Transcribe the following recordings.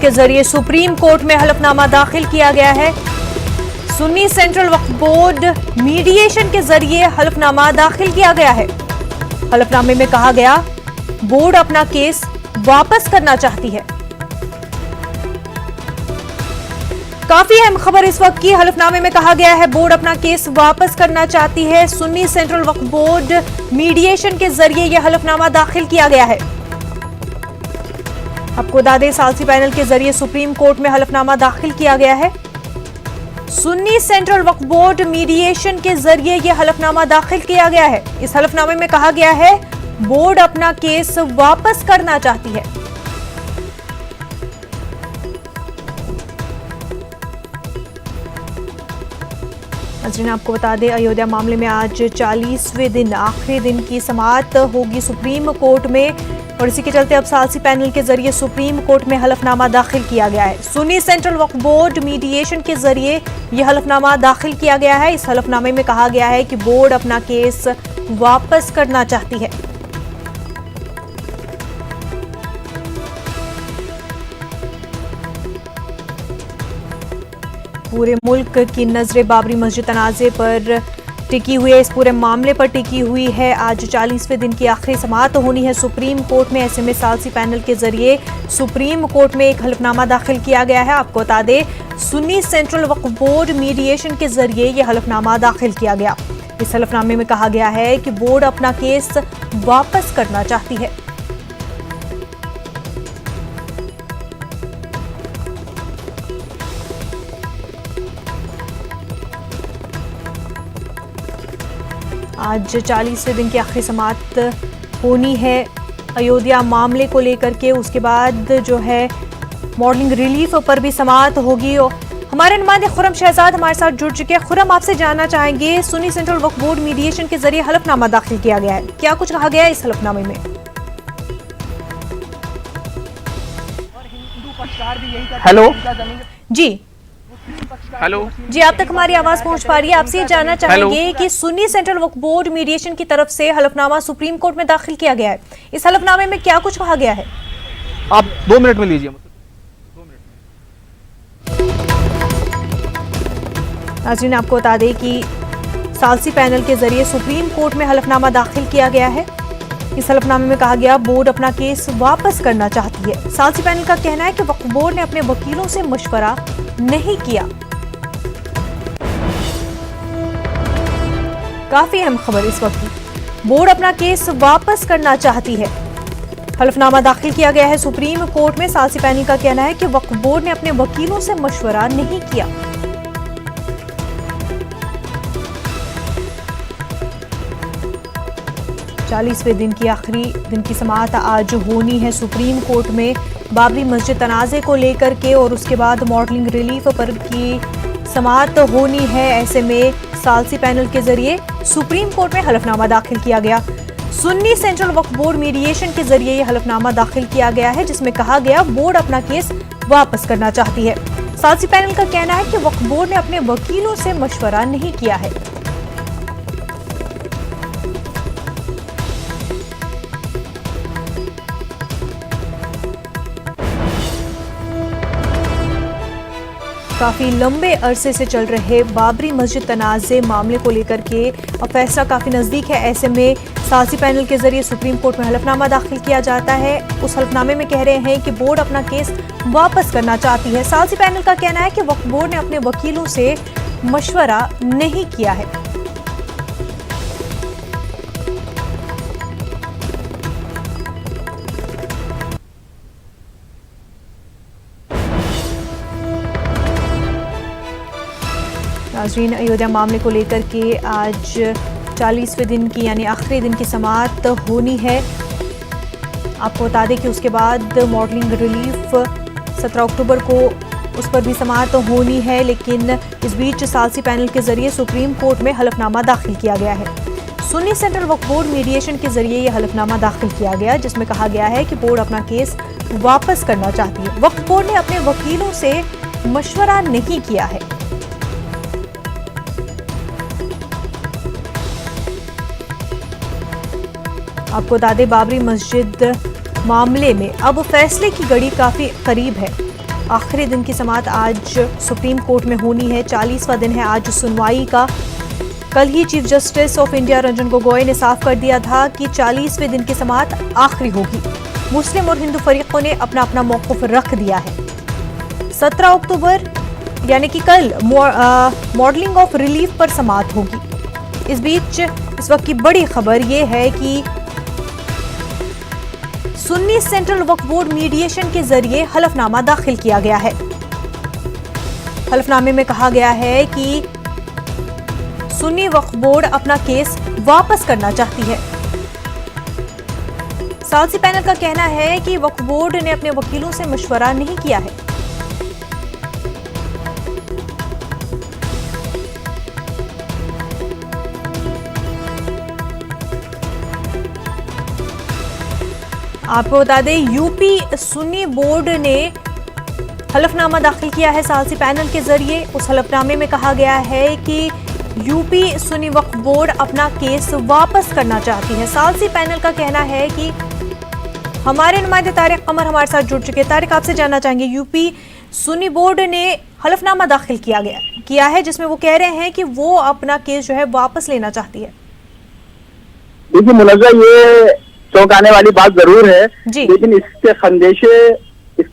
के जरिए supreme court में हलफनामा दाखिल किया गया है। सुन्नी सेंट्रल वक्फ बोर्ड मीडिएशन के जरिए हलफनामा दाखिल किया गया है। हलफनामे में कहा गया बोर्ड अपना केस वापस करना चाहती है। काफी अहम खबर इस वक्त की। हलफनामे में कहा गया है बोर्ड अपना केस वापस करना चाहती है। सुन्नी सेंट्रल वक्फ बोर्ड मीडिएशन के जरिए यह हलफनामा दाखिल किया गया है। आपको बता दें सालसी पैनल के जरिए सुप्रीम कोर्ट में हलफनामा दाखिल किया गया है। सुन्नी सेंट्रल वक्फ बोर्ड मीडिएशन के जरिए यह हलफनामा दाखिल किया गया है। इस हलफनामे में कहा गया है बोर्ड अपना केस वापस करना चाहती है। नाज़रीन, आपको बता दें अयोध्या मामले में आज 40वें दिन आखिरी दिन की समाअत होगी सुप्रीम कोर्ट में, और इसी के चलते अब सालसी पैनल के जरिए सुप्रीम कोर्ट में हलफनामा दाखिल किया गया है। सुन्नी सेंट्रल वक्फ बोर्ड मीडिएशन के जरिए यह हलफनामा दाखिल किया गया है। इस हलफनामे में कहा गया है कि बोर्ड अपना केस वापस करना चाहती है। पूरे मुल्क की नजरें बाबरी मस्जिद तनाज़े पर टिकी हुई है, इस पूरे मामले पर टिकी हुई है। आज 40वें दिन की आखिरी समाअत होनी है सुप्रीम कोर्ट में। ऐसे में सालसी पैनल के जरिए सुप्रीम कोर्ट में एक हलफनामा दाखिल किया गया है। आपको बता दें सुन्नी सेंट्रल वक्फ बोर्ड मीडिएशन के जरिए यह हलफनामा दाखिल किया गया। इस हलफनामे में कहा गया है कि बोर्ड अपना केस वापस करना चाहती है। आज 40वें दिन की आखिरी समाअत होनी है अयोध्या मामले को लेकर के। उसके बाद जो है मॉडलिंग रिलीफ पर भी समाअत होगी। हमारे नुमाइंदे खुरम शहजाद हमारे साथ जुड़ चुके हैं। खुरम, आपसे जानना चाहेंगे सुन्नी सेंट्रल वक्फ बोर्ड मीडिएशन के जरिए हलफनामा दाखिल किया गया है, क्या कुछ कहा गया है इस हलफनामे में? हेलो जी हेलो जी, आप तक हमारी आवाज पहुंच पा रही है। आपसे ये जानना चाहेंगे कि सुन्नी सेंट्रल वक्फ बोर्ड मीडिएशन की तरफ से हलफनामा सुप्रीम कोर्ट में दाखिल किया गया है। इस हलफनामे में क्या कुछ कहा गया है? आप 2 मिनट में लीजिए। नाज़रीन, आपको बता दें कि सालसी पैनल के जरिए सुप्रीम कोर्ट में हलफनामा दाखिल किया गया है। इस हलफनामे में कहा गया बोर्ड अपना केस वापस करना चाहती है। सालसी पैनल का कहना है कि वक्फ बोर्ड ने अपने वकीलों से मशवरा नहीं किया। काफी अहम खबर इस वक्त की। बोर्ड अपना केस वापस करना चाहती है। हलफनामा दाखिल किया गया है सुप्रीम कोर्ट में। सालसी पैनल का कहना है कि वक्फ बोर्ड ने अपने वकीलों से मशवरा नहीं किया। चालीसवें दिन की आखिरी दिन की समाअत आज होनी है सुप्रीम कोर्ट में बाबरी मस्जिद तनाज़े को लेकर के, और उसके बाद मॉडलिंग रिलीफ पर की समाअत होनी है। ऐसे में सालसी पैनल के जरिए सुप्रीम कोर्ट में हलफनामा दाखिल किया गया। सुन्नी सेंट्रल वक्फ बोर्ड मीडिएशन के जरिए यह हलफनामा दाखिल किया गया है, जिसमें कहा गया बोर्ड अपना केस वापस करना चाहती है। सालसी पैनल का कहना है कि वक्फ बोर्ड ने अपने वकीलों से मशवरा नहीं किया है। काफी लंबे अरसे से चल रहे बाबरी मस्जिद तनाज़े मामले को लेकर के अब फैसला काफी नजदीक है। ऐसे में सालसी पैनल के जरिए सुप्रीम कोर्ट में हलफनामा दाखिल किया जाता है। उस हलफनामे में कह रहे हैं कि बोर्ड अपना केस वापस करना चाहती है। सालसी पैनल का कहना है कि वक्फ बोर्ड ने अपने वकीलों से मशवरा नहीं किया है। नाज़रीन, अयोध्या मामले को लेकर के आज 40वें दिन की यानी आखिरी दिन की समाअत होनी है। आपको बता दें कि उसके बाद मॉडलिंग रिलीफ 17 अक्टूबर को उस पर भी समाअत होनी है, लेकिन इस बीच सालसी पैनल के जरिए सुप्रीम कोर्ट में हलफनामा दाखिल किया गया है। सुन्नी सेंट्रल वक्फ बोर्ड मीडिएशन के जरिए यह हलफनामा दाखिल किया गया, जिसमें कहा गया है कि बोर्ड अपना केस वापस करना चाहती है। वक्फ बोर्ड ने अपने वकीलों से मशवरा नहीं किया है। आपको बता दें बाबरी मस्जिद मामले में अब फैसले की घड़ी काफी करीब है। आखिरी दिन की समाअत आज सुप्रीम कोर्ट में होनी है। 40वां दिन है आज सुनवाई का। कल ही chief justice of India Ranjan Gogoi ने साफ कर दिया था कि 40वें दिन की समाअत आखिरी होगी। मुस्लिम और हिंदू फरीकों ने अपना अपना मौक़िफ़ रख दिया है। 17 अक्टूबर यानी कि कल मॉडलिंग ऑफ रिलीफ पर समाअत होगी। इस बीच इस वक्त की बड़ी खबर ये है कि सुन्नी सेंट्रल वक्फ बोर्ड मीडिएशन के जरिए हलफनामा दाखिल किया गया है। हलफनामे में कहा गया है कि सुन्नी वक्फ बोर्ड अपना केस वापस करना चाहती है। सालसी पैनल का कहना है कि वक्फ बोर्ड ने अपने वकीलों से मशवरा नहीं किया है। आपको बता दें, यूपी सुन्नी बोर्ड ने हलफनामा दाखिल किया है सालसी पैनल के जरिए। उस हलफनामे में कहा गया है कि यूपी सुन्नी वक्फ बोर्ड अपना केस वापस करना चाहती है। सालसी पैनल का कहना है कि हमारे नुमाइंदे तारिक कमर हमारे साथ जुड़ चुके हैं। तारिक, आपसे जानना चाहेंगे, यूपी सुन्नी बोर्ड ने हलफनामा दाखिल किया है जिसमें वो कह रहे हैं कि वो अपना केस जो है वापस लेना चाहती है। देखिए मुनज़्ज़ा, ये चौंकाने वाली बात जरूर है, लेकिन इसके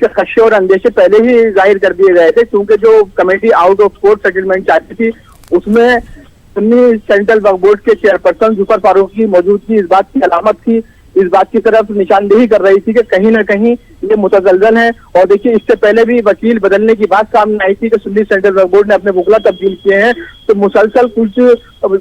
खदशे और अंदेशे पहले ही जाहिर कर दिए गए थे, क्योंकि जो committee out of court settlement चाहती थी उसमें सुन्नी सेंट्रल वक्फ बोर्ड के चेयरपर्सन जुफर फारूकी की मौजूदगी इस बात की अलामत थी, इस बात की तरफ निशानदेही कर रही थी कि कहीं ना कहीं ये मुतज़लज़ल है। और देखिए, इससे पहले भी वकील बदलने की बात सामने आई थी कि सुन्नी सेंट्रल वक्फ बोर्ड ने अपने वकला तब्दील किए हैं, तो मुसलसल कुछ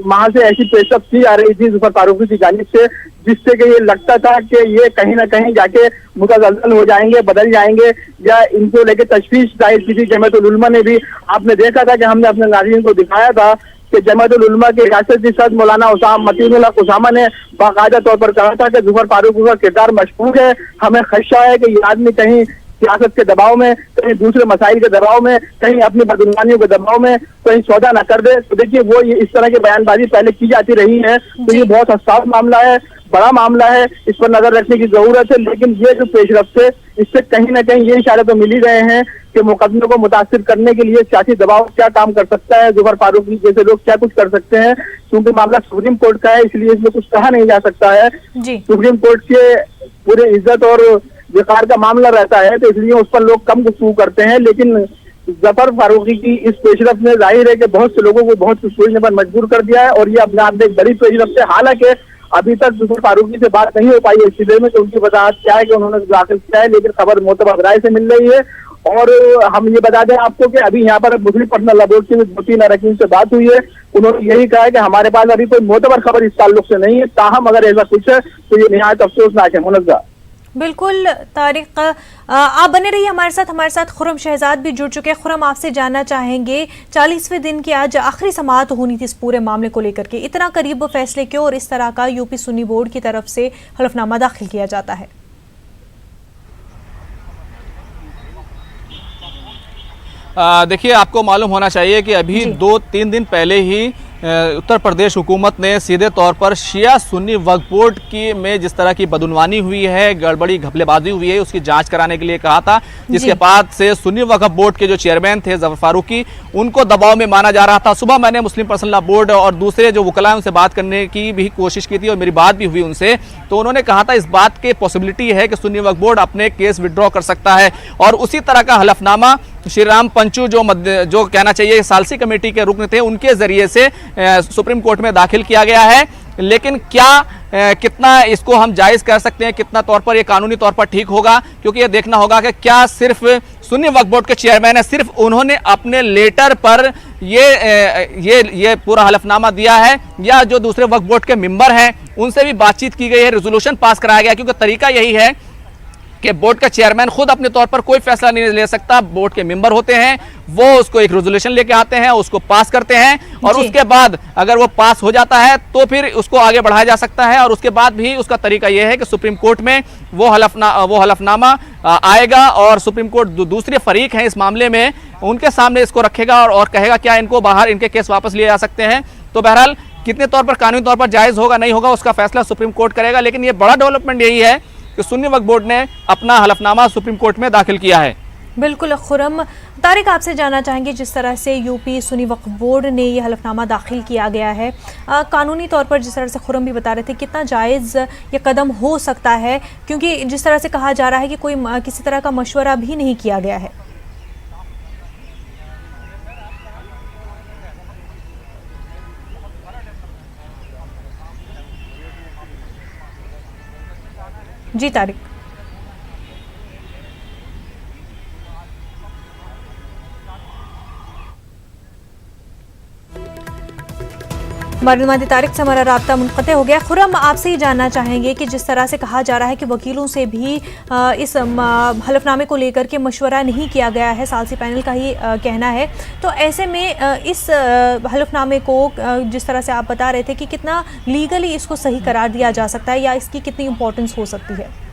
माह से ऐसी पेशरफ की आ रही थी जुफर फारूकी की जानिब से, जिससे कि ये लगता था कि ये कहीं ना कहीं जाके मुतज़लज़ल हो जाएंगे, बदल जाएंगे, या इनको लेके तशवीश जाहिर की थी। जमात उल उलमा ने भी, आपने देखा था कि हमने अपने नाज़रीन को दिखाया था कि जमात उल उलमा के रियासती सदर मौलाना मतीनुल हक उसामा ने बाकायदा तौर पर कहा था कि जुफर फारूकी का किरदार मशकूक है। हमें खदशा है कि ये आदमी कहीं सियासत के दबाव में, कहीं दूसरे मसाइल के दबाव में, कहीं अपनी बदगुमानियों के दबाव में कहीं सौदा न कर दे। तो देखिए, वो ये इस तरह की बयानबाजी पहले की जाती रही है, तो ये बहुत हसास मामला है, बड़ा मामला है, इस पर नजर रखने की जरूरत है। लेकिन ये जो पेशरफ्त है, इससे कहीं ना कहीं ये इशारे तो मिल ही रहे हैं कि मुकदमे को मुतासिर करने के लिए सियासी दबाव क्या काम कर सकता है, जुफर फारूकी जैसे लोग क्या कुछ कर सकते हैं। क्योंकि मामला सुप्रीम कोर्ट का है, इसलिए इसमें कुछ कहा नहीं जा सकता है। सुप्रीम कोर्ट के पूरे इज्जत और विकार का मामला रहता है, तो इसलिए उस पर लोग कम गुफ्तगू करते हैं। लेकिन जुफर फारूकी की इस पेशरफ्त ने जाहिर है कि बहुत से लोगों को बहुत कुछ सोचने पर मजबूर कर दिया है, और ये अपने आप में एक बड़ी पेशरफ्त है। हालांकि अभी तक जुफर फारूकी से बात नहीं हो पाई इस सिलसिले में कि उनकी वजाहत क्या है कि उन्होंने दाखिल किया है, लेकिन खबर मोतबर राय से मिल रही है। और हम ये बता दें आपको कि अभी यहाँ पर मुस्लिम पर्सनल लॉ बोर्ड की 2-3 अरकान से बात हुई है। उन्होंने यही कहा है कि हमारे पास अभी कोई मोतबर खबर इस ताल्लुक से नहीं है, ताहम अगर ऐसा कुछ है तो ये निहायत अफसोसनाक है। मुनज़्ज़ा, बिल्कुल तारिक, आप बने रहिए हमारे साथ खुरम शहजाद भी जुड़ चुके हैं। खुरम, आपसे जानना चाहेंगे, 40वें दिन की आज आखिरी समाअत होनी थी इस पूरे मामले को लेकर के, इतना करीब फैसले क्यों और इस तरह का यूपी सुन्नी बोर्ड की तरफ से हलफनामा दाखिल किया जाता है? देखिए, आपको मालूम होना चाहिए कि अभी 2-3 दिन पहले ही उत्तर प्रदेश हुकूमत ने सीधे तौर पर शिया सुन्नी वक्फ बोर्ड की में जिस तरह की बदउनवानी हुई है, गड़बड़ी घपलेबाजी हुई है, उसकी जांच कराने के लिए कहा था, जिसके बाद से सुन्नी वक्फ बोर्ड के जो चेयरमैन थे जुफर फारूकी, उनको दबाव में माना जा रहा था। सुबह मैंने मुस्लिम पर्सनल लॉ बोर्ड और दूसरे जो वकला हैं उनसे बात करने की भी कोशिश की थी और मेरी बात भी हुई उनसे, तो उन्होंने कहा था इस बात की पॉसिबिलिटी है कि सुन्नी वक्फ बोर्ड अपने केस विड्रॉ कर सकता है। और उसी तरह का हलफनामा श्री राम पंचू जो कहना चाहिए सालसी कमेटी के रुकन थे, उनके जरिए से सुप्रीम कोर्ट में दाखिल किया गया है। लेकिन क्या कितना इसको हम जायज़ कर सकते हैं, कितना तौर पर ये कानूनी तौर पर ठीक होगा, क्योंकि ये देखना होगा कि क्या सिर्फ सुन्नी वक्फ बोर्ड के चेयरमैन है, सिर्फ उन्होंने अपने लेटर पर ये पूरा हलफनामा दिया है, या जो दूसरे वक्फ बोर्ड के मेंबर हैं उनसे भी बातचीत की गई है, रेजोल्यूशन पास कराया गया। क्योंकि तरीका यही है कि बोर्ड का चेयरमैन खुद अपने तौर पर कोई फैसला नहीं ले सकता, बोर्ड के मेंबर होते हैं, वो उसको एक रेजोल्यूशन लेके आते हैं, उसको पास करते हैं, और उसके बाद अगर वो पास हो जाता है तो फिर उसको आगे बढ़ाया जा सकता है। और उसके बाद भी उसका तरीका यह है कि सुप्रीम कोर्ट में वो हलफनामा आएगा और सुप्रीम कोर्ट दूसरे फरीक हैं इस मामले में, उनके सामने इसको रखेगा और कहेगा क्या इनको बाहर इनके केस वापस लिए जा सकते हैं। तो बहरहाल कितने तौर पर कानूनी तौर पर जायज़ होगा नहीं होगा उसका फैसला सुप्रीम कोर्ट करेगा। लेकिन ये बड़ा डेवलपमेंट यही है कि सुन्नी वक्फ बोर्ड ने अपना हलफनामा सुप्रीम कोर्ट में दाखिल किया है। बिल्कुल खुरम, तारिक आपसे जानना चाहेंगे, जिस तरह से यूपी सुन्नी वक्फ बोर्ड ने ये हलफनामा दाखिल किया गया है, कानूनी तौर पर जिस तरह से खुरम भी बता रहे थे, कितना जायज़ ये कदम हो सकता है, क्योंकि जिस तरह से कहा जा रहा है कि कोई किसी तरह का मशवरा भी नहीं किया गया है। जी तारिक। हमारे नुमाइंदे तारिक से हमारा राब्ता मुनक़ते हो गया। खुरम, आपसे ही जानना चाहेंगे कि जिस तरह से कहा जा रहा है कि वकीलों से भी इस हलफनामे को लेकर के मशवरा नहीं किया गया है, सालसी पैनल का ही कहना है, तो ऐसे में इस हलफनामे को जिस तरह से आप बता रहे थे कि कितना लीगली इसको सही करार दिया जा सकता है या इसकी कितनी इम्पोर्टेंस हो सकती है?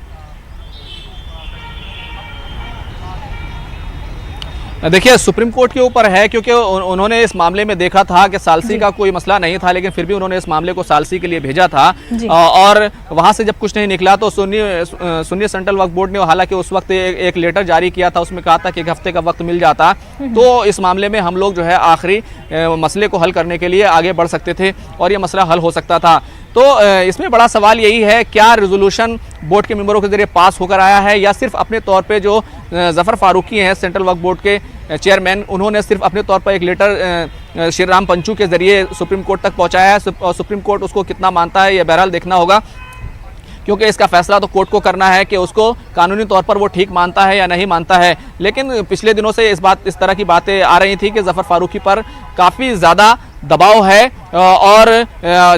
देखिए, सुप्रीम कोर्ट के ऊपर है, क्योंकि उन्होंने इस मामले में देखा था कि सालसी का कोई मसला नहीं था, लेकिन फिर भी उन्होंने इस मामले को सालसी के लिए भेजा था और वहां से जब कुछ नहीं निकला तो सुन्नी सेंट्रल वक्फ बोर्ड ने हालांकि उस वक्त एक लेटर जारी किया था, उसमें कहा था कि 1 हफ्ते का वक्त मिल जाता तो इस मामले में हम लोग जो है आखिरी मसले को हल करने के लिए आगे बढ़ सकते थे और ये मसला हल हो सकता था। तो इसमें बड़ा सवाल यही है, क्या रेजोल्यूशन बोर्ड के मेंबरों के जरिए पास होकर आया है या सिर्फ अपने तौर पे जो जफर फारूकी हैं सेंट्रल वक्फ बोर्ड के चेयरमैन, उन्होंने सिर्फ अपने तौर पर एक लेटर श्री राम पंचू के जरिए सुप्रीम कोर्ट तक पहुंचाया है और सुप्रीम कोर्ट उसको कितना मानता है, यह बहरहाल देखना होगा, क्योंकि इसका फैसला तो कोर्ट को करना है कि उसको कानूनी तौर पर वो ठीक मानता है या नहीं मानता है। लेकिन पिछले दिनों से इस तरह की बातें आ रही थी कि जफर फारूकी पर काफ़ी ज़्यादा दबाव है और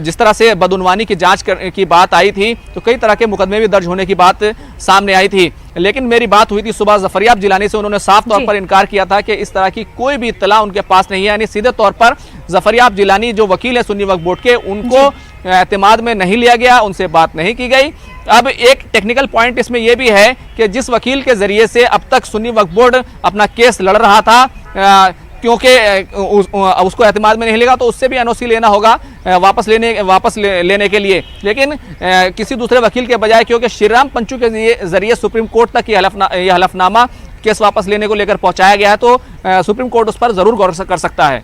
जिस तरह से बदउनवानी की जांच की बात आई थी तो कई तरह के मुकदमे भी दर्ज होने की बात सामने आई थी। लेकिन मेरी बात हुई थी सुबह ज़फरयाब जिलानी से, उन्होंने साफ तौर पर इनकार किया था कि इस तरह की कोई भी इत्तला उनके पास नहीं है, यानी सीधे तौर पर ज़फरयाब जिलानी जो वकील है सुन्नी वक्फ बोर्ड के, उनको एतमाद में नहीं लिया गया, उनसे बात नहीं की गई। अब एक टेक्निकल पॉइंट इसमें यह भी है कि जिस वकील के जरिए से अब तक सुन्नी वक्फ बोर्ड अपना केस लड़ रहा था, क्योंकि उसको एतमाद में नहीं लेगा तो उससे भी एनओसी लेना होगा वापस लेने के लिए, लेकिन किसी दूसरे वकील के बजाय क्योंकि श्री राम पंचू के जरिए सुप्रीम कोर्ट तक ये हलफनामा केस वापस लेने को लेकर पहुंचाया गया है, तो सुप्रीम कोर्ट उस पर जरूर गौर कर सकता है।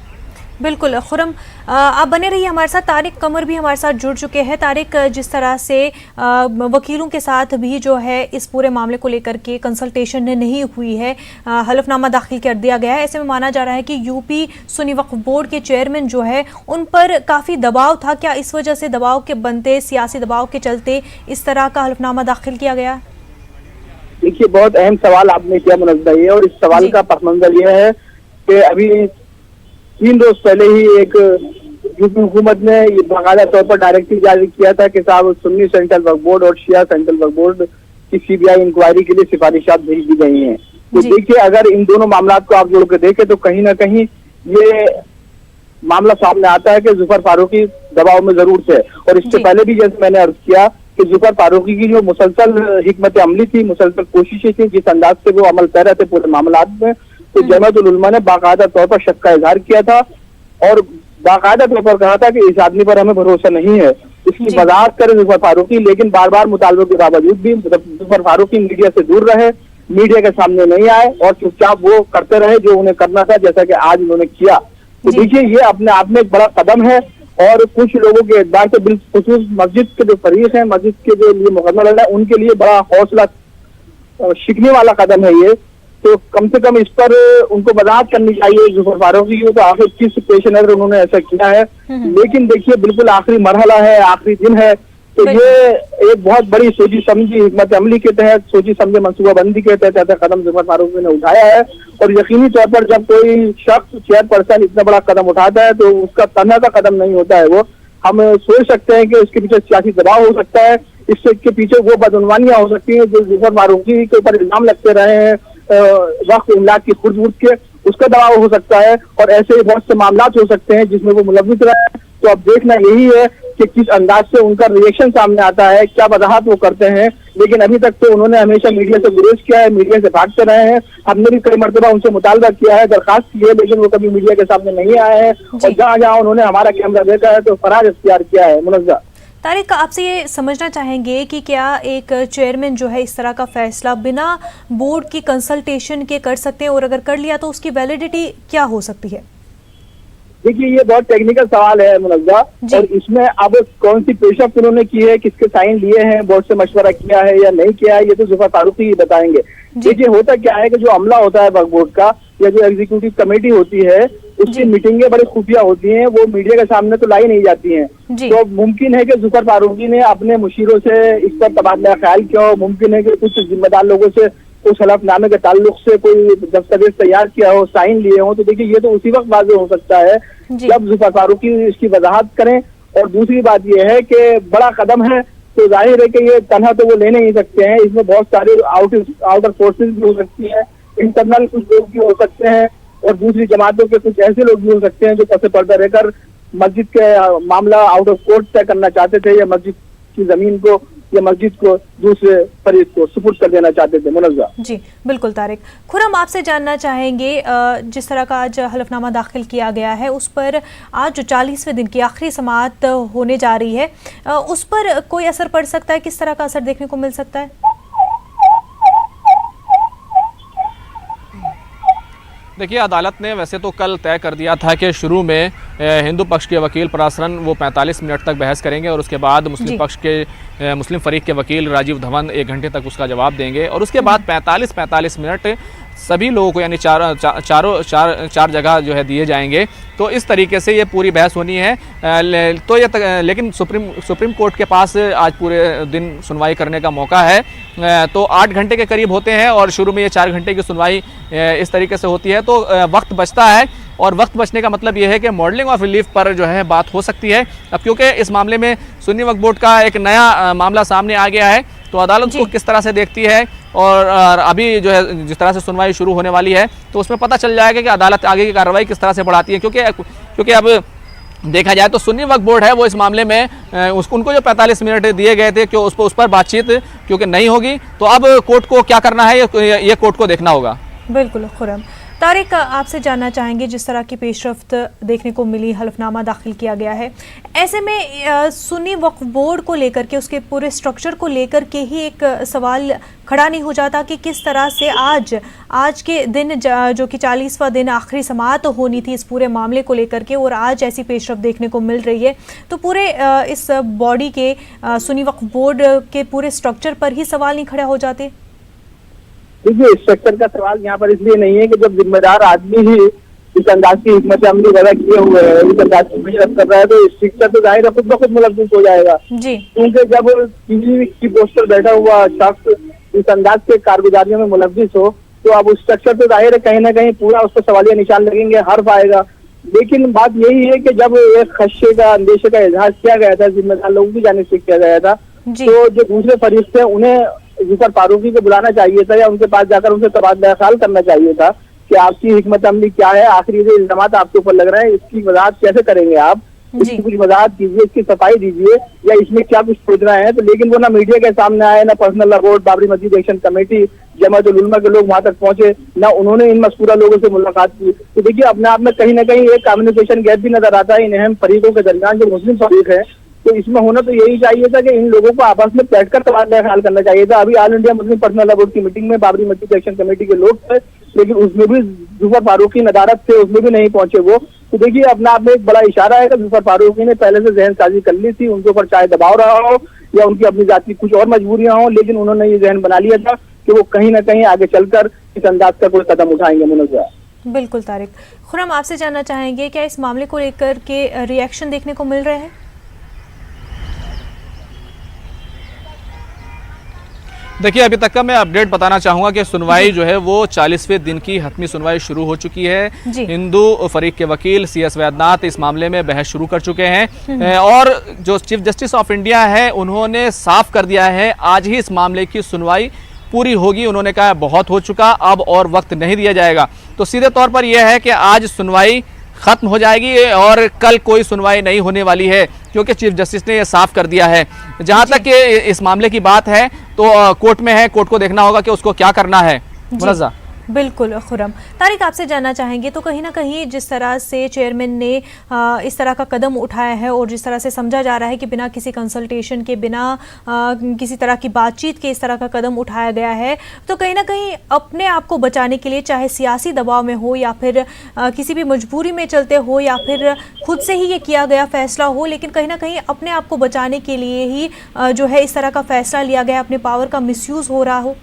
बिल्कुल खुरम, आप बने रहिए हमारे साथ। तारिक कमर भी हमारे साथ जुड़ चुके हैं। तारिक, जिस तरह से वकीलों के साथ भी जो है इस पूरे मामले को लेकर के कंसल्टेशन नहीं हुई है, हलफनामा दाखिल कर दिया गया है, ऐसे में माना जा रहा है कि यूपी सुन्नी वक्फ बोर्ड के चेयरमैन जो है उन पर काफ़ी दबाव था। क्या इस वजह से दबाव के बनते, सियासी दबाव के चलते इस तरह का हलफनामा दाखिल किया गया? देखिए, बहुत अहम सवाल आपने किया मुनज़्ज़ा, है और इस सवाल का पस मंज़र यह है कि अभी 3 रोज पहले ही एक यूपी हुकूमत ने ये बाकायदा तौर पर डायरेक्टिव जारी किया था कि साहब सुन्नी सेंट्रल वक्फ बोर्ड और शिया सेंट्रल वक्फ बोर्ड की सीबीआई इंक्वायरी के लिए सिफारिशात भेज दी गई हैं। तो देखिए, अगर इन दोनों मामला को आप जोड़ के देखें तो कहीं ना कहीं ये मामला सामने आता है कि जुफर फारूकी दबाव में जरूर थे, और इससे पहले भी जैसे मैंने अर्ज किया कि जुफर फारूकी की जो मुसलसल हिकमत अमली थी, मुसलसल कोशिशें थी, जिस अंदाज से वो अमल कर रहे थे पूरे मामला में, तो जमाअतुल उलमा ने बाकायदा तौर पर शक का इजहार किया था और बाकायदा तौर पर कहा था कि इस आदमी पर हमें भरोसा नहीं है। इसकी वजाहत करे जुफर फारूकी, लेकिन बार बार मुतालबे के बावजूद भी जुफर फारूकी मीडिया से दूर रहे, मीडिया के सामने नहीं आए और चुपचाप वो करते रहे जो उन्हें करना था, जैसा कि आज उन्होंने किया। तो देखिए, ये अपने आप में एक बड़ा कदम है और कुछ लोगों के एतबार से बिलखुसूस मस्जिद के जो फरीक हैं, मस्जिद के जो लिए मुकदमा लड़ रहा है, उनके लिए बड़ा हौसला शिकने वाला कदम है ये। तो कम से कम इस पर उनको वजाहत करनी चाहिए जुफर फारूकी की, तो आखिर किस पेश नजर उन्होंने ऐसा किया है। लेकिन देखिए, बिल्कुल आखिरी मरहला है, आखिरी दिन है, तो ये एक बहुत बड़ी सोची समझी हिकमत अमली के तहत, सोची समझे मनसूबाबंदी के तहत ऐसा कदम जुफर फारूकी ने उठाया है। और यकीनी तौर पर जब कोई शख्स चेयरपर्सन इतना बड़ा कदम उठाता है तो उसका तन्हा का कदम नहीं होता है वो। हम सोच सकते हैं कि उसके पीछे सियासी दबाव हो सकता है, इसके पीछे वो बदउनवानियां हो सकती हैं जो जुफर फारूकी के ऊपर इल्जाम लगते रहे हैं वक्त इमलाक की खुर्द बुर्द के, उसका दबाव हो सकता है और ऐसे बहुत से मामला हो सकते हैं जिसमें वो मुलव्विस रहे। तो अब देखना यही है कि किस अंदाज से उनका रिएक्शन सामने आता है, क्या वजाहत वो करते हैं। लेकिन अभी तक तो उन्होंने हमेशा मीडिया से गुरेज किया है, मीडिया से भागते रहे हैं। हमने भी कई मरतबा उनसे मुतालबा किया है, दरखास्त की है, लेकिन वो कभी मीडिया के सामने नहीं आए हैं और जहाँ जहाँ उन्होंने हमारा कैमरा देखा है तो फराज इख्तियार किया है। मुनज़्ज़ा तारिक, आपसे ये समझना चाहेंगे कि क्या एक चेयरमैन जो है इस तरह का फैसला बिना बोर्ड की कंसल्टेशन के कर सकते हैं, और अगर कर लिया तो उसकी वैलिडिटी क्या हो सकती है? देखिए, ये बहुत टेक्निकल सवाल है मुनव्वा, और इसमें अब कौन सी पेशरफ्त उन्होंने की है, किसके साइन लिए हैं, बोर्ड से मशवरा किया है या नहीं किया है, ये तो जुफर फारूकी ही बताएंगे। देखिए, होता क्या है कि जो अमला होता है वक्फ बोर्ड का या जो एग्जीक्यूटिव कमेटी होती है, उसकी मीटिंगें बड़ी खुफिया होती हैं, वो मीडिया के सामने तो लाई नहीं जाती हैं। तो मुमकिन है कि जुफर फारूकी ने अपने मुशीरों से इस पर तबादला ख्याल किया हो, मुमकिन है कि कुछ जिम्मेदार लोगों से उस हलफनामे के ताल्लुक से कोई दस्तावेज तैयार किया हो, साइन लिए हो। तो देखिए, ये तो उसी वक्त वाज़ेह हो सकता है जब जुफर फारूकी इसकी वजाहत करें। और दूसरी बात यह है कि बड़ा कदम है, तो जाहिर है कि ये तनहा तो वो ले नहीं सकते हैं, इसमें बहुत सारे आउटर फोर्सेज भी हो सकती है, इंटरनल कुछ लोग भी हो सकते हैं, और दूसरी जमातों के कुछ ऐसे लोग भी हो सकते हैं जो पसे पर्दा रहकर मस्जिद के मामला आउट ऑफ कोर्ट तय करना चाहते थे, या मस्जिद की जमीन को या मस्जिद को दूसरे फरीद को सुपुर्द कर देना चाहते थे। मुनव्वा जी बिल्कुल। तारिक, खुरम आपसे जानना चाहेंगे, जिस तरह का आज हलफनामा दाखिल किया गया है, उस पर आज जो 40वें दिन की आखिरी समाअत होने जा रही है, उस पर कोई असर पड़ सकता है? किस तरह का असर देखने को मिल सकता है? देखिए, अदालत ने वैसे तो कल तय कर दिया था कि शुरू में हिंदू पक्ष के वकील परासरन वो 45 मिनट तक बहस करेंगे, और उसके बाद मुस्लिम पक्ष के मुस्लिम फरीक के वकील राजीव धवन 1 घंटे तक उसका जवाब देंगे, और उसके बाद 45 मिनट सभी लोगों को यानी चार जगह जो है दिए जाएंगे। तो इस तरीके से ये पूरी बहस होनी है। तो ये लेकिन सुप्रीम कोर्ट के पास आज पूरे दिन सुनवाई करने का मौका है। तो 8 घंटे के करीब होते हैं, और शुरू में ये 4 घंटे की सुनवाई इस तरीके से होती है। तो वक्त बचता है, और वक्त बचने का मतलब ये है कि मॉडलिंग ऑफ रिलीफ पर जो है बात हो सकती है। अब क्योंकि इस मामले में सुन्नी वक्फ बोर्ड का एक नया मामला सामने आ गया है, तो अदालत उसको किस तरह से देखती है, और अभी जो है जिस तरह से सुनवाई शुरू होने वाली है, तो उसमें पता चल जाएगा कि अदालत आगे की कार्रवाई किस तरह से बढ़ाती है। क्योंकि अब देखा जाए तो सुन्नी वक्फ बोर्ड है वो इस मामले में उनको जो 45 मिनट दिए गए थे कि उस पर बातचीत क्योंकि नहीं होगी, तो अब कोर्ट को क्या करना है ये कोर्ट को देखना होगा। बिल्कुल। खुरम, तारिक, आपसे जानना चाहेंगे, जिस तरह की पेशरफ्त देखने को मिली, हलफनामा दाखिल किया गया है, ऐसे में सुन्नी वक्फ बोर्ड को लेकर के, उसके पूरे स्ट्रक्चर को लेकर के ही एक सवाल खड़ा नहीं हो जाता कि किस तरह से आज के दिन जो कि 40वां दिन आखिरी समाअत होनी थी इस पूरे मामले को लेकर के, और आज ऐसी पेशरफ्त देखने को मिल रही है, तो पूरे इस बॉडी के सुन्नी वक्फ बोर्ड के पूरे स्ट्रक्चर पर ही सवाल नहीं खड़ा हो जाते? देखिए, स्ट्रक्चर का सवाल यहाँ पर इसलिए नहीं है कि जब जिम्मेदार आदमी ही इस अंदाज की हिकमत अमली पैदा किए हुए है, इस अंदाज की पेशरफ्त कर रहा है, तो स्ट्रक्चर तो जाहिर है खुद ब खुद मुलव्वस हो जाएगा। क्योंकि जब टीवी की पोस्ट पर बैठा हुआ शख्स इस अंदाज के कारगुजारियों में मुलव्वस हो, तो अब उस स्ट्रक्चर तो जाहिर है कहीं ना कहीं पूरा उस पर सवालिया निशान लगेंगे, हर्फ आएगा। लेकिन बात यही है कि जब एक खदशे का, अंदेशे का इजहार किया गया था, जिम्मेदार लोगों की जानिब से किया गया था, तो जो दूसरे फरीक थे उन्हें जुफर फारूकी को बुलाना चाहिए था, या उनके पास जाकर उनसे तबादला ख्याल करना चाहिए था कि आपकी हिकमत अमली क्या है, आखिरी जो इल्जाम आपके ऊपर लग रहे हैं इसकी वजाहत कैसे करेंगे आप, इसकी कुछ वजाहत कीजिए, इसकी सफाई दीजिए, या इसमें क्या कुछ सोच रहे हैं। तो लेकिन वो ना मीडिया के सामने आए, ना पर्सनल लॉ बोर्ड, बाबरी मस्जिद एक्शन कमेटी, जमाअतुल उलमा के लोग वहां तक पहुंचे, ना उन्होंने इन मज़कूरा लोगों से मुलाकात की। तो देखिए, अपने आप में कहीं ना कहीं एक कम्युनिकेशन गैप भी नजर आता है इन अहम फरीकों के दरमियान जो मुस्लिम फरीक है। तो इसमें होना तो यही चाहिए था कि इन लोगों को आपस में बैठकर तबादला ख्याल करना चाहिए था। अभी all India Muslim personal law board की मीटिंग में बाबरी मस्जिद एक्शन कमेटी के लोग थे, लेकिन उसमें भी जुफर फारूकी नदारत थे, उसमें भी नहीं पहुंचे वो। तो देखिए, अपने आप में एक बड़ा इशारा है कि जुफर फारूकी ने पहले से जहन साजी कर ली थी, उनके ऊपर चाहे दबाव रहा हो या उनकी अपनी जाती कुछ और मजबूरियां हो, लेकिन उन्होंने ये जहन बना लिया था कि वो कहीं ना कहीं आगे चलकर इस अंदाज का कोई कदम उठाएंगे। मुनव्वा बिल्कुल। तारिक, खुरम, आपसे जानना चाहेंगे, क्या इस मामले को लेकर के रिएक्शन देखने को मिल रहे हैं? देखिए, अभी तक का मैं अपडेट बताना चाहूँगा कि सुनवाई जो है वो 40वें दिन की हतमी सुनवाई शुरू हो चुकी है। हिंदू फरीक के वकील CS वैद्यनाथ इस मामले में बहस शुरू कर चुके हैं, और जो चीफ जस्टिस ऑफ इंडिया है उन्होंने साफ कर दिया है आज ही इस मामले की सुनवाई पूरी होगी। उन्होंने कहा बहुत हो चुका, अब और वक्त नहीं दिया जाएगा। तो सीधे तौर पर यह है कि आज सुनवाई खत्म हो जाएगी और कल कोई सुनवाई नहीं होने वाली है, क्योंकि चीफ जस्टिस ने यह साफ कर दिया है। जहां तक इस मामले की बात है तो कोर्ट में है, कोर्ट को देखना होगा कि उसको क्या करना है। मुनव्वा बिल्कुल खुरम। तारिक, आपसे जानना चाहेंगे तो कहीं ना कहीं जिस तरह से चेयरमैन ने इस तरह का कदम उठाया है और जिस तरह से समझा जा रहा है कि बिना किसी कंसल्टेशन के, बिना किसी तरह की बातचीत के इस तरह का कदम उठाया गया है, तो कहीं ना कहीं अपने आप को बचाने के लिए, चाहे सियासी दबाव में हो या फिर किसी भी मजबूरी में चलते हो या फिर खुद से ही ये किया गया फैसला हो, लेकिन कहीं ना कहीं अपने आप को बचाने के लिए ही जो है इस तरह का फैसला लिया गया, अपने पावर का मिसयूज हो रहा हो?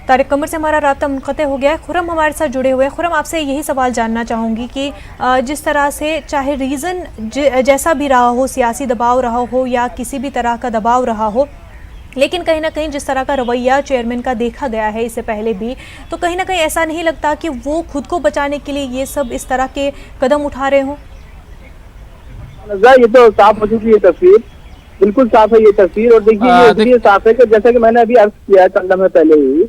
तारिक कमर से हमारा राब्ता मुनक़ते हो गया है। खुरम हमारे साथ जुड़े हुए हैं। खुरम, आपसे यही सवाल जानना चाहूँगी कि जिस तरह से चाहे रीज़न जैसा भी रहा हो, सियासी दबाव रहा हो या किसी भी तरह का दबाव रहा हो, लेकिन कहीं ना कहीं जिस तरह का रवैया चेयरमैन का देखा गया है इससे पहले भी, तो कहीं ना कहीं ऐसा नहीं लगता कि वो खुद को बचाने के लिए ये सब इस तरह के कदम उठा रहे हों? ये तो साफ हो चुकी है तस्वीर, बिल्कुल साफ है ये तस्वीर। और देखिए ये साफ है कि जैसा कि मैंने अभी अर्ज किया है चंद में पहले ही,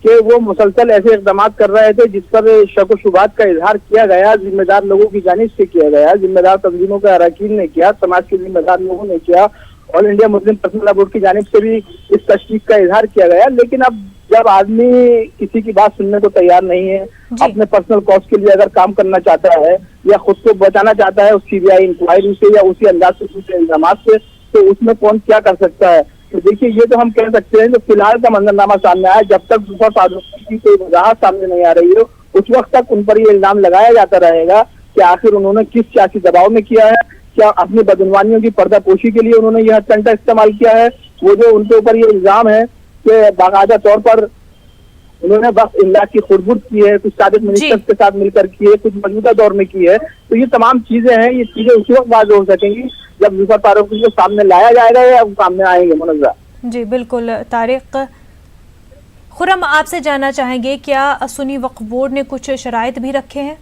कि वो मुसलसल ऐसे इकदाम कर रहे थे जिस पर शक व शुबात का इजहार किया गया, जिम्मेदार लोगों की जानिब से किया गया, जिम्मेदार तंजीमों के अरकान ने किया, समाज के जिम्मेदार लोगों ने किया, all India Muslim personal law board की जानिब से भी इस तशकीक का इजहार किया गया। लेकिन अब जब आदमी किसी की बात सुनने को तैयार नहीं है, अपने पर्सनल कॉज के लिए अगर काम करना चाहता है या खुद को बचाना चाहता है उस सीबीआई इंक्वायरी से या उसी अंदाज से दूसरे इल्जामात से, तो उसमें कौन क्या कर सकता है? तो देखिए ये तो हम कह सकते हैं जो फिलहाल का मंजरनामा सामने आया, जब तक जुफर फारूकी की कोई वजाहत सामने नहीं आ रही हो उस वक्त तक उन पर ये इल्जाम लगाया जाता रहेगा कि आखिर उन्होंने किस सियासी दबाव में किया है, क्या अपनी बदनवानियों की पर्दापोशी के लिए उन्होंने यह हथकंडा इस्तेमाल किया है। वो जो उनके ऊपर ये इल्जाम है कि बाकायदा तौर पर उन्होंने वक्त इमलाक की खुरबुर्द की है, कुछ साबिक मिनिस्टर्स के साथ मिलकर की है, कुछ मौजूदा दौर में की है, तो ये तमाम चीजें हैं, ये चीजें उसी वक्त वाज़ेह हो सकेंगी जब जुफर फारूकी को सामने लाया जाएगा या सामने आएंगे। मुनज़्ज़ा जी बिल्कुल। तारिक, खुरम आपसे जानना चाहेंगे क्या सुन्नी वक्फ बोर्ड ने कुछ शराइत भी रखे हैं?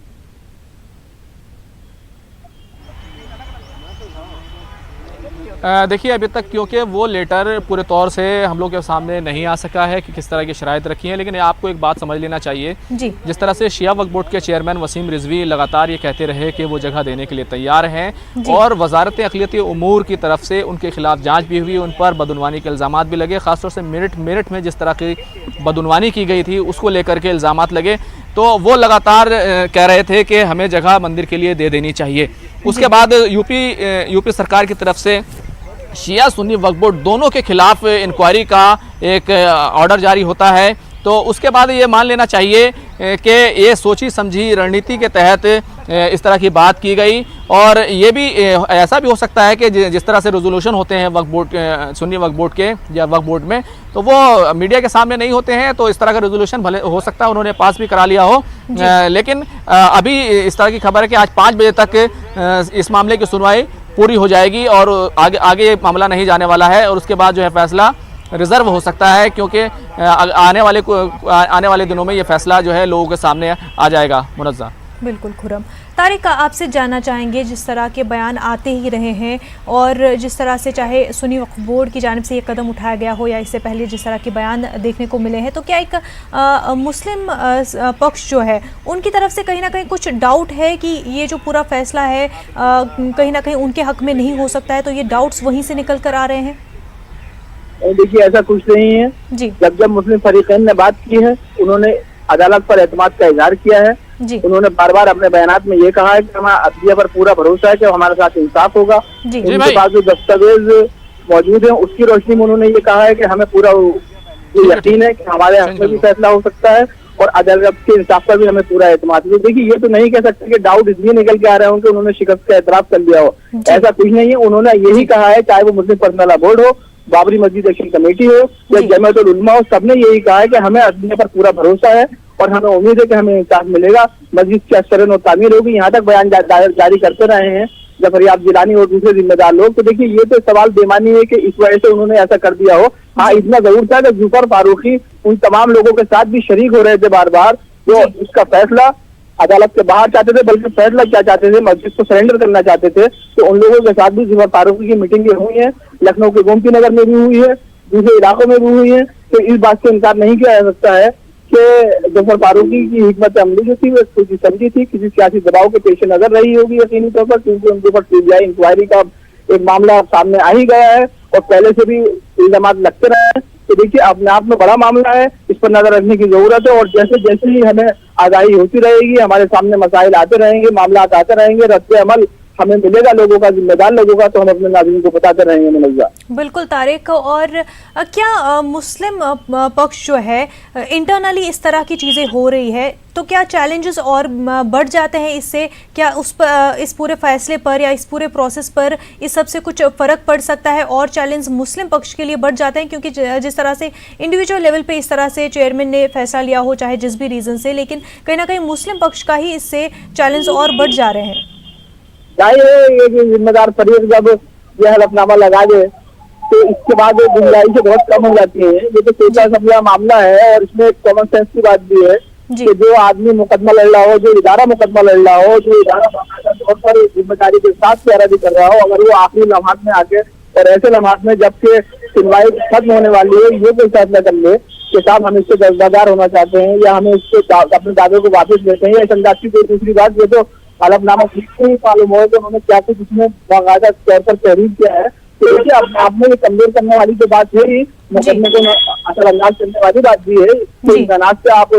देखिए अभी तक क्योंकि वो लेटर पूरे तौर से हम लोग के सामने नहीं आ सका है कि किस तरह की शराइत रखी हैं, लेकिन आपको एक बात समझ लेना चाहिए जी। जिस तरह से शिया वक्फ बोर्ड के चेयरमैन वसीम रिजवी लगातार ये कहते रहे कि वो जगह देने के लिए तैयार हैं और वजारत अक़लियती उमूर की तरफ से उनके खिलाफ जाँच भी हुई, उन पर बदनवानी के इल्ज़ाम भी लगे, ख़ासतौर से मेरठ में जिस तरह की बदनवानी की गई थी उसको लेकर के इल्ज़ाम लगे, तो वो लगातार कह रहे थे कि हमें जगह मंदिर के लिए दे देनी चाहिए। उसके बाद यूपी सरकार की तरफ से शिया सुन्नी वक्फ बोर्ड दोनों के खिलाफ इंक्वायरी का एक ऑर्डर जारी होता है, तो उसके बाद ये मान लेना चाहिए कि ये सोची समझी रणनीति के तहत इस तरह की बात की गई। और ये भी ऐसा भी हो सकता है कि जिस तरह से रेजोल्यूशन होते हैं वक्फ बोर्ड सुन्नी वक्फ बोर्ड के या वक्फ बोर्ड में, तो वो मीडिया के सामने नहीं होते हैं, तो इस तरह का रेजोल्यूशन भले हो सकता है उन्होंने पास भी करा लिया हो, लेकिन अभी इस तरह की खबर है कि आज 5 बजे तक इस मामले की सुनवाई पूरी हो जाएगी और आगे ये मामला नहीं जाने वाला है और उसके बाद जो है फैसला रिजर्व हो सकता है, क्योंकि आने वाले दिनों में ये फैसला जो है लोगों के सामने आ जाएगा। मुनज़्ज़ा बिल्कुल खुरम। तारिक, आपसे जानना चाहेंगे जिस तरह के बयान आते ही रहे हैं और जिस तरह से चाहे सुन्नी वक्फ बोर्ड की जानिब से ये कदम उठाया गया हो या इससे पहले जिस तरह के बयान देखने को मिले हैं, तो क्या एक मुस्लिम पक्ष जो है उनकी तरफ से कहीं ना कहीं कुछ डाउट है कि ये जो पूरा फैसला है कहीं ना कहीं उनके हक में नहीं हो सकता है, तो ये डाउट्स वहीं से निकल कर आ रहे हैं? देखिए ऐसा कुछ नहीं है जी। जब मुस्लिम फरीकैन ने बात की है उन्होंने अदालत पर एतमाद का इजहार किया है जी। उन्होंने बार बार अपने बयानात में ये कहा है कि हमारा अदलिया पर पूरा भरोसा है कि हमारे साथ इंसाफ होगा। उनके पास जो दस्तावेज मौजूद है उसकी रोशनी में उन्होंने ये कहा है कि हमें पूरा यकीन है कि हमारे हक में भी फैसला हो सकता है और अदालत के इंसाफ पर भी हमें पूरा एतमाद है। देखिए ये तो नहीं कह सकते कि डाउट इसलिए निकल के आ रहे हों कि उन्होंने शिकस्त का एतराफ कर लिया हो, ऐसा कुछ नहीं है। उन्होंने यही कहा है, चाहे वो मुस्लिम पर्सनल लॉ बोर्ड हो, बाबरी मस्जिद एक्शन कमेटी हो या जमाअतुल उलमा हो, सबने यही कहा है कि हमें अदलिया पर पूरा भरोसा है और हमें उम्मीद है कि हमें इंसाफ मिलेगा, मस्जिद की असरन और तामीर होगी। यहाँ तक बयान जारी करते रहे हैं जफरयाब जिलानी और दूसरे जिम्मेदार लोग। तो देखिए ये तो सवाल बेमानी है कि इस वजह से उन्होंने ऐसा कर दिया हो। हाँ, इतना जरूर था कि जुफर फारूकी उन तमाम लोगों के साथ भी शरीक हो रहे थे बार बार, जो इसका फैसला अदालत के बाहर चाहते थे, बल्कि फैसला क्या चाहते थे, मस्जिद को सरेंडर करना चाहते थे। तो उन लोगों के साथ भी जुफर फारूकी की मीटिंगें हुई है, लखनऊ के गोमती नगर में भी हुई है, दूसरे इलाकों में भी हुई है। तो इस बात से इनकार नहीं किया जा सकता है इससे जफर फारूकी की हिकमत अमली जो थी वो खुद समझी थी, किसी सियासी दबाव के पेश नजर रही होगी यकीनी तौर पर, क्योंकि उनके ऊपर सीबीआई इंक्वायरी का एक मामला सामने आ ही गया है और पहले से भी इल्जाम लगते रहे हैं। तो देखिए अपने आप में बड़ा मामला है, इस पर नजर रखने की जरूरत है और जैसे जैसे ही हमें आगाही होती रहेगी, हमारे सामने मसाइल आते रहेंगे, मामला आते रहेंगे, रद्द अमल हमें मिलेगा लोगों का, जिम्मेदार लोगों का, तो हम अपने नाज़रीन को बताते रहेंगे। मुनव्वा बिल्कुल तारिक, और क्या मुस्लिम पक्ष जो है इंटरनली इस तरह की चीज़ें हो रही है तो क्या चैलेंजेस और बढ़ जाते हैं इससे? क्या इस पूरे फैसले पर या इस पूरे प्रोसेस पर इस सब से कुछ फ़र्क पड़ सकता है और चैलेंज मुस्लिम पक्ष के लिए बढ़ जाते हैं? क्योंकि जिस तरह से इंडिविजुअल लेवल पे इस तरह से चेयरमैन ने फैसला लिया हो चाहे जिस भी रीज़न से, लेकिन कहीं ना कहीं मुस्लिम पक्ष का ही इससे चैलेंज और बढ़ जा रहे हैं। ये जिम्मेदार फरीक जब यह हलफनामा लगा दे तो इसके बाद गुंजाइश बहुत कम हो जाती है। ये तो सोचा समझा मामला है और इसमें कॉमन सेंस की बात भी है कि जो आदमी मुकदमा लड़ रहा हो, जो इदारा मुकदमा लड़ रहा हो, जो इदारा तौर पर जिम्मेदारी के साथ पैरवी कर रहा हो, अगर वो आखिरी लम्हात में आके और ऐसे लम्हात में जबकि सुनवाई खत्म होने वाली है ये कोई फैसला कर ले कि साहब हम इससे दर्दादार होना चाहते हैं या हमें इससे अपने दावे को वापस लेते हैं, या समझा की कोई दूसरी बात, ये तो हलफनामा किसको ही मालूम हो कि उन्होंने क्या कुछ इसमें बाकायदा तौर पर तहरीर किया है। तो देखिए आप में कमजोर करने वाली जो बात है ही, मुकदमे को असल अंदाज करने वाली बात भी है, तो इम्कानात से आप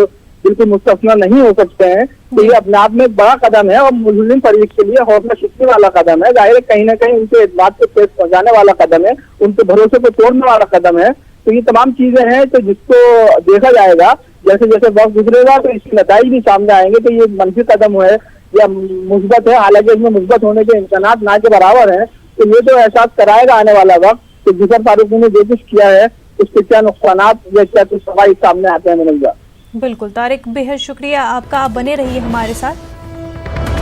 बिल्कुल मुस्तस्ना नहीं हो सकते हैं। तो ये अपने आप में एक बड़ा कदम है और मुस्लिम फरीक के लिए हौसला शिकने वाला कदम है। जाहिर है कहीं ना कहीं उनके बात को ठेस पहुंचाने वाला कदम है, उनके भरोसे को तोड़ने वाला कदम है। तो ये तमाम चीजें हैं तो जिसको देखा जाएगा जैसे जैसे वक्त गुजरेगा तो इसके नतीजे भी सामने आएंगे कि ये मंफी कदम है या मुस्बत है। हालांकि इसमें मुस्बत होने के इम्कानात ना के बराबर हैं, तो ये तो एहसास कराएगा आने वाला वक्त कि जफर फारूकी ने जो कुछ किया है उसके क्या नुकसानात या क्या कुछ सवाल सामने आते हैं। मुनव्वा बिल्कुल तारिक, बेहद शुक्रिया आपका, आप बने रहिए हमारे साथ।